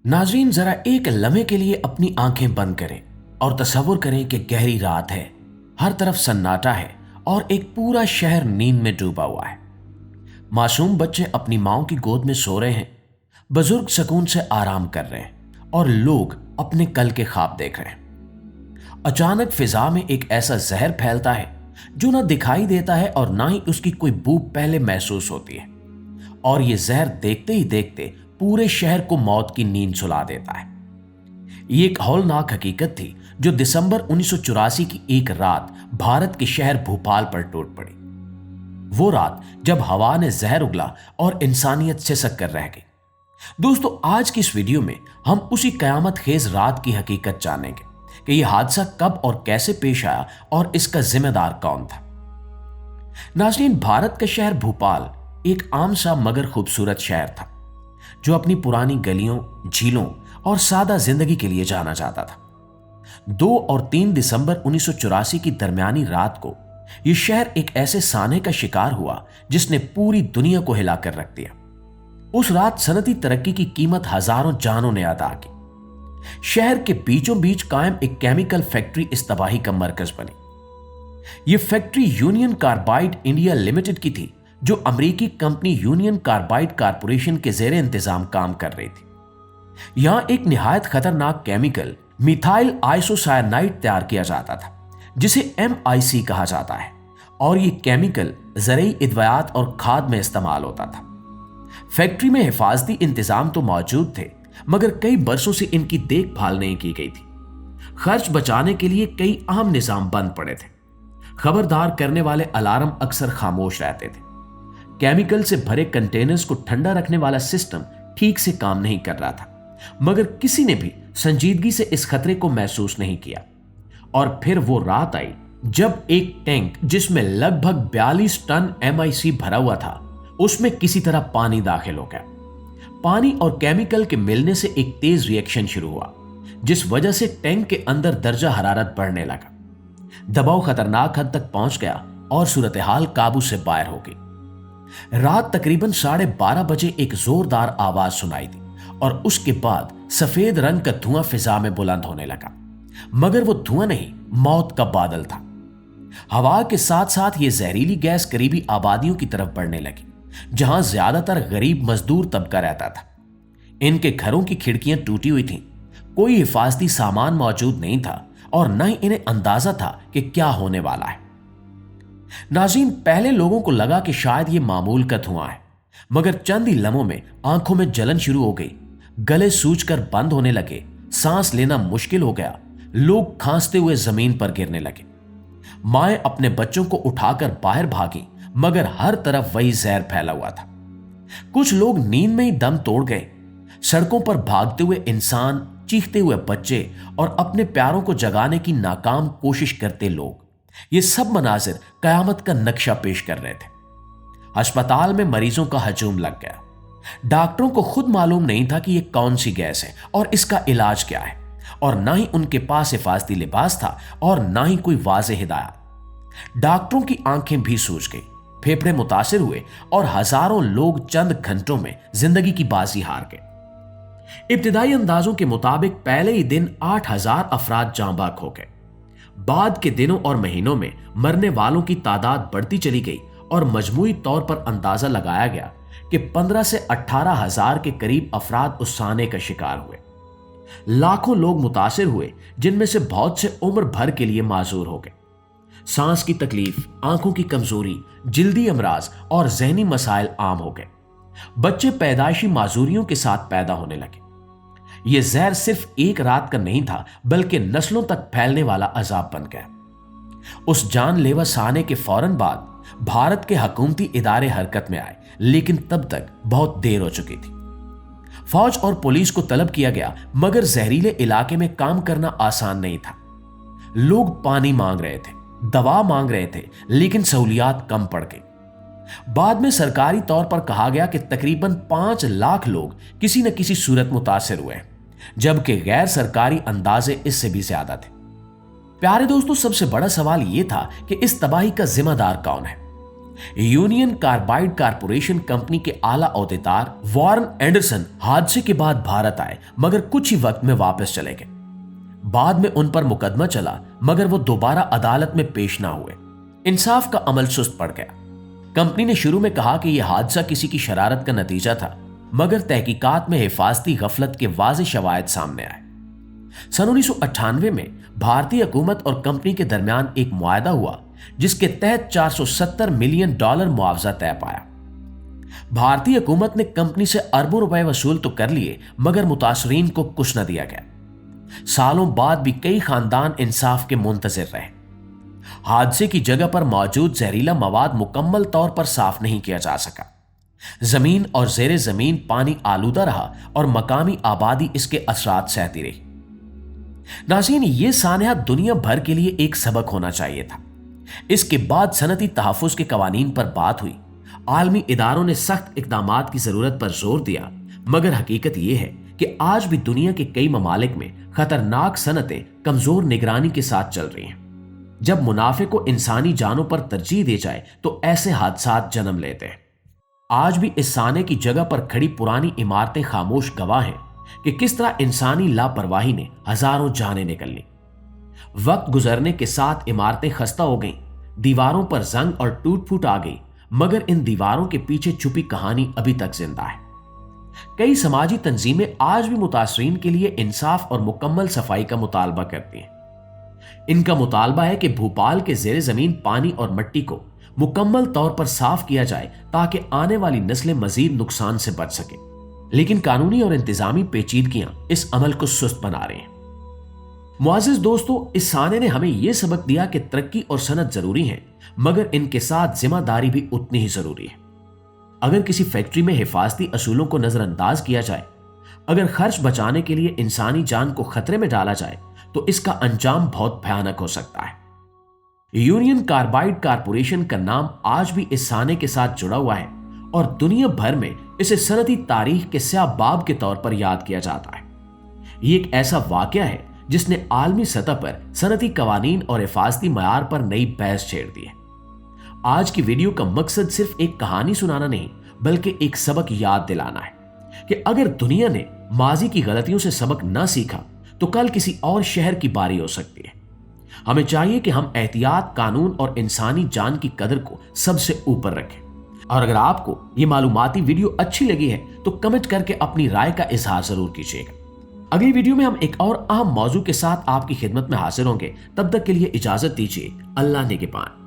नाजरीन, जरा एक लम्हे के लिए अपनी आंखें बंद करें और तसव्वुर करें कि गहरी रात है, हर तरफ सन्नाटा है और एक पूरा शहर नींद में डूबा हुआ है। मासूम बच्चे अपनी माओ की गोद में सो रहे हैं, बुजुर्ग सुकून से आराम कर रहे हैं और लोग अपने कल के ख्वाब देख रहे हैं। अचानक फिजा में एक ऐसा जहर फैलता है जो ना दिखाई देता है और ना ही उसकी कोई बू पहले महसूस होती है, और ये जहर देखते ही देखते पूरे शहर को मौत की नींद सुला देता है। ये एक हौलनाक हकीकत थी जो दिसंबर 1984 की एक रात भारत के शहर भोपाल पर टूट पड़ी। वो रात जब हवा ने जहर उगला और इंसानियत सिसक कर रह गई। दोस्तों, आज की इस वीडियो में हम उसी कयामत खेज रात की हकीकत जानेंगे कि यह हादसा कब और कैसे पेश आया और इसका जिम्मेदार कौन था। नाज़रीन, भारत का शहर भोपाल एक आम सा मगर खूबसूरत शहर था जो अपनी पुरानी गलियों, झीलों और सादा जिंदगी के लिए जाना जाता था। 2 और 3 दिसंबर 1984 की दरमियानी रात को यह शहर एक ऐसे साने का शिकार हुआ जिसने पूरी दुनिया को हिलाकर रख दिया। उस रात सनती तरक्की की कीमत हजारों जानों ने अदा की। शहर के बीचों बीच कायम एक केमिकल फैक्ट्री इस तबाही का मरकज बनी। यह factory union carbide India limited की थी, जो अमेरिकी कंपनी यूनियन कार्बाइड कारपोरेशन के जेर इंतजाम काम कर रही थी। यहां एक निहायत खतरनाक केमिकल मिथाइल आइसोसायनाइड तैयार किया जाता था, जिसे MIC कहा जाता है, और यह केमिकल ज़रई इद्वियात और खाद में इस्तेमाल होता था। फैक्ट्री में हिफाजती इंतजाम तो मौजूद थे, मगर कई बरसों से इनकी देखभाल नहीं की गई थी। खर्च बचाने के लिए कई अहम निजाम बंद पड़े थे। खबरदार करने वाले अलार्म अक्सर खामोश रहते थे। केमिकल से भरे कंटेनर्स को ठंडा रखने वाला सिस्टम ठीक से काम नहीं कर रहा था, मगर किसी ने भी संजीदगी से इस खतरे को महसूस नहीं किया। और फिर वो रात आई जब एक टैंक जिसमें लगभग 42 टन MIC भरा हुआ था, उसमें किसी तरह पानी दाखिल हो गया। पानी और केमिकल के मिलने से एक तेज रिएक्शन शुरू हुआ, जिस वजह से टैंक के अंदर दर्जा हरारत बढ़ने लगा। दबाव खतरनाक हद तक पहुंच गया और सूरत हाल काबू से बाहर हो गई। रात तकरीबन 12:30 बजे एक जोरदार आवाज सुनाई दी और उसके बाद सफेद रंग का धुआं फिजा में बुलंद होने लगा, मगर वो धुआं नहीं, मौत का बादल था। हवा के साथ साथ ये जहरीली गैस करीबी आबादियों की तरफ बढ़ने लगी, जहां ज्यादातर गरीब मजदूर तबका रहता था। इनके घरों की खिड़कियां टूटी हुई थीं, कोई हिफाजती सामान मौजूद नहीं था और न ही इन्हें अंदाजा था कि क्या होने वाला है। नाज़रीन, पहले लोगों को लगा कि शायद ये मामूल का धुआं है, मगर चंद ही लम्हों में आंखों में जलन शुरू हो गई, गले सूजकर बंद होने लगे, सांस लेना मुश्किल हो गया, लोग खांसते हुए जमीन पर गिरने लगे। माएं अपने बच्चों को उठाकर बाहर भागी, मगर हर तरफ वही जहर फैला हुआ था। कुछ लोग नींद में ही दम तोड़ गए। सड़कों पर भागते हुए इंसान, चीखते हुए बच्चे और अपने प्यारों को जगाने की नाकाम कोशिश करते लोग, ये सब मनाजिर कयामत का नक्शा पेश कर रहे थे। अस्पताल में मरीजों का हजूम लग गया। डॉक्टरों को खुद मालूम नहीं था कि यह कौन सी गैस है और इसका इलाज क्या है, और ना ही उनके पास हिफाजती लिबास था और ना ही कोई वाज़ेह हिदायत। डॉक्टरों की आंखें भी सूज गई, फेफड़े मुतासिर हुए और हजारों लोग चंद घंटों में जिंदगी की बाजी हार गए। इब्तिदाई अंदाजों के मुताबिक पहले ही दिन 8000 अफराद जाँ बाक हो गए। बाद के दिनों और महीनों में मरने वालों की तादाद बढ़ती चली गई और मजमूई तौर पर अंदाजा लगाया गया कि 15 से 18 हजार के करीब अफराद उस साने का शिकार हुए। लाखों लोग मुतासिर हुए, जिनमें से बहुत से उम्र भर के लिए माजूर हो गए। सांस की तकलीफ, आंखों की कमजोरी, जिल्दी अमराज और जहनी मसाइल आम हो गए। बच्चे पैदाइशी माजूरियों के साथ पैदा होने लगे। यह जहर सिर्फ एक रात का नहीं था, बल्कि नस्लों तक फैलने वाला अजाब बन गया। उस जानलेवा साने के फौरन बाद भारत के हुकूमती इदारे हरकत में आए, लेकिन तब तक बहुत देर हो चुकी थी। फौज और पुलिस को तलब किया गया, मगर जहरीले इलाके में काम करना आसान नहीं था। लोग पानी मांग रहे थे, दवा मांग रहे थे, लेकिन सहूलियात कम पड़ गई। बाद में सरकारी तौर पर कहा गया कि तकरीबन 5 लाख लोग किसी न किसी सूरत मुतासिर हुए, जबकि गैर सरकारी अंदाजे इससे भी ज्यादा थे। प्यारे दोस्तों, सबसे बड़ा सवाल यह था कि इस तबाही का जिम्मेदार कौन है। यूनियन कार्बाइड कारपोरेशन कंपनी के आला ओहदेदार वॉरेन एंडरसन हादसे के बाद भारत आए, मगर कुछ ही वक्त में वापस चले गए। बाद में उन पर मुकदमा चला, मगर वो दोबारा अदालत में पेश ना हुए। इंसाफ का अमल सुस्त पड़ गया। कंपनी ने शुरू में कहा कि यह हादसा किसी की शरारत का नतीजा था, मगर तहकीकात में हिफाजती गफलत के वाज़ेह शवाहिद सामने आए। सन 1998 में भारतीय हुकूमत और कंपनी के दरमियान एक मुआहदा हुआ, जिसके तहत $470 मिलियन मुआवजा तय पाया। भारतीय हुकूमत ने कंपनी से अरबों रुपए वसूल तो कर लिए, मगर मुतासरीन को कुछ न दिया गया। सालों बाद भी कई खानदान इंसाफ के मुंतजिर रहे। हादसे की जगह पर मौजूद जहरीला मवाद मुकम्मल तौर पर साफ नहीं किया जा सका। जमीन और जेरे जमीन पानी आलूदा रहा और मकामी आबादी इसके असरात सहती रही। नाज़रीन, ये सानहा दुनिया भर के लिए एक सबक होना चाहिए था। इसके बाद सनती तहफ़्फ़ुज़ के कवानीन पर बात हुई। आलमी इदारों ने सख्त इक़दामात की जरूरत पर जोर दिया, मगर हकीकत यह है कि आज भी दुनिया के कई ममालिक में खतरनाक सनतें कमजोर निगरानी के साथ चल रही हैं। जब मुनाफे को इंसानी जानों पर तरजीह दी जाए तो ऐसे हादसात जन्म लेते हैं। आज भी इस साने की जगह पर खड़ी पुरानी इमारतें खामोश गवाह हैं कि किस तरह इंसानी लापरवाही ने हजारों जानें निकल ली। वक्त गुजरने के साथ इमारतें खस्ता हो गईं, दीवारों पर जंग और टूट फूट आ गई, मगर इन दीवारों के पीछे छुपी कहानी अभी तक जिंदा है। कई समाजी तंजीमें आज भी मुतासरीन के लिए इंसाफ और मुकम्मल सफाई का मुतालबा करती हैं। इनका मुतालबा है कि भोपाल के जेरे जमीन पानी और मिट्टी को मुकम्मल तौर पर साफ किया जाए ताकि आने वाली नस्लें मजीद नुकसान से बच सके। लेकिन कानूनी और इंतजामी पेचीदगियां इस अमल को सुस्त बना रहे हैं। मुआज़िज़ दोस्तों, इस साने ने हमें यह सबक दिया कि तरक्की और सनत जरूरी है, मगर इनके साथ जिम्मेदारी भी उतनी ही जरूरी है। अगर किसी फैक्ट्री में हिफाजती असूलों को नजरअंदाज किया जाए, अगर खर्च बचाने के लिए इंसानी जान को खतरे में डाला जाए, तो इसका अंजाम बहुत भयानक हो सकता है। यूनियन कार्बाइड कारपोरेशन का नाम आज भी इस साने के साथ जुड़ा हुआ है और दुनिया भर में इसे सनती तारीख के स्याह बाब के तौर पर याद किया जाता है। ये एक ऐसा वाकया है जिसने आलमी सतह पर सनती कवानीन और हिफाजती मयार पर नई बहस छेड़ दी है। आज की वीडियो का मकसद सिर्फ एक कहानी सुनाना नहीं, बल्कि एक सबक याद दिलाना है कि अगर दुनिया ने माजी की गलतियों से सबक ना सीखा तो कल किसी और शहर की बारी हो सकती है। हमें चाहिए कि हम एहतियात, कानून और इंसानी जान की कदर को सबसे ऊपर रखें। और अगर आपको ये मालूमाती वीडियो अच्छी लगी है तो कमेंट करके अपनी राय का इजहार जरूर कीजिएगा। अगली वीडियो में हम एक और अहम मौजू के साथ आपकी खिदमत में हाजिर होंगे। तब तक के लिए इजाजत दीजिए। अल्लाह निगहबान।